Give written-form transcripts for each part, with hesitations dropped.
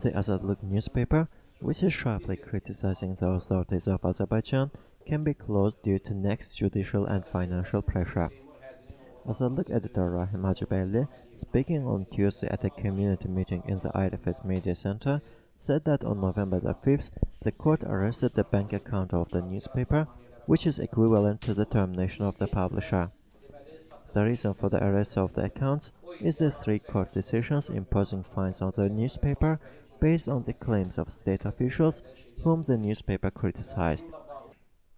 The Azadlık newspaper, which is sharply criticizing the authorities of Azerbaijan, can be closed due to next judicial and financial pressure. Azadlık editor Rahim Hacıbeyli, speaking on Tuesday at a community meeting in the IRFS Media Center, said that on November the 5th, the court arrested the bank account of the newspaper, which is equivalent to the termination of the publisher. The reason for the arrest of the accounts is the three court decisions imposing fines on the newspaper based on the claims of state officials whom the newspaper criticized.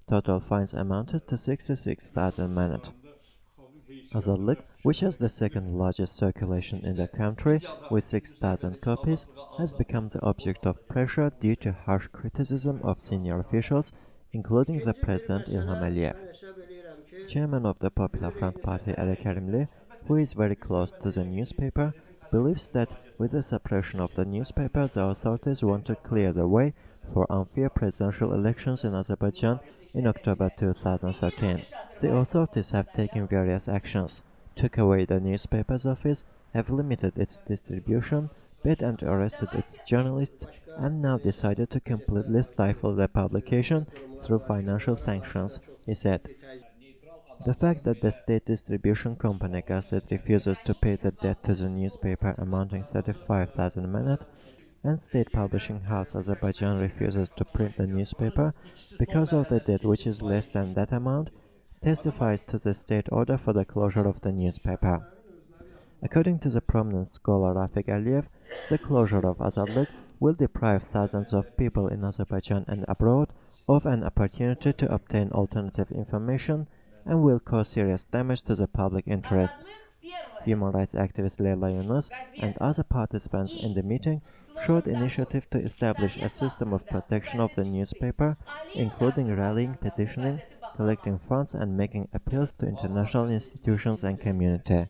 Total fines amounted to 66,000 manat. Azadlık, which has the second largest circulation in the country with 6,000 copies, has become the object of pressure due to harsh criticism of senior officials, including the President Ilham Aliyev. Chairman of the Popular Front Party Ali Karimli, who is very close to the newspaper, believes that with the suppression of the newspaper, the authorities want to clear the way for unfair presidential elections in Azerbaijan in October 2013. The authorities have taken various actions, took away the newspaper's office, have limited its distribution, banned and arrested its journalists, and now decided to completely stifle the publication through financial sanctions, he said. The fact that the state distribution company Gazet refuses to pay the debt to the newspaper amounting 35,000 manat, and state publishing house Azerbaijan refuses to print the newspaper because of the debt which is less than that amount, testifies to the state order for the closure of the newspaper. According to the prominent scholar Rafik Aliyev, the closure of Azadlık will deprive thousands of people in Azerbaijan and abroad of an opportunity to obtain alternative information and will cause serious damage to the public interest. Human rights activist Leyla Yunus and other participants in the meeting showed initiative to establish a system of protection of the newspaper, including rallying, petitioning, collecting funds and making appeals to international institutions and community.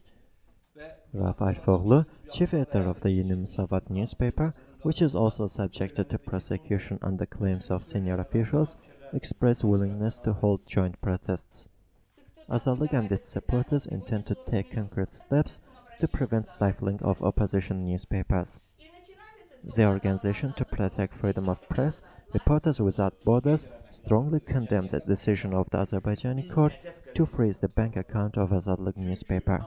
Rauf Alfoğlu, chief editor of the Yeni Musavat newspaper, which is also subjected to prosecution under claims of senior officials, expressed willingness to hold joint protests. Azadlık and its supporters intend to take concrete steps to prevent stifling of opposition newspapers. The Organization to Protect Freedom of Press, Reporters Without Borders, strongly condemned the decision of the Azerbaijani court to freeze the bank account of Azadlık newspaper.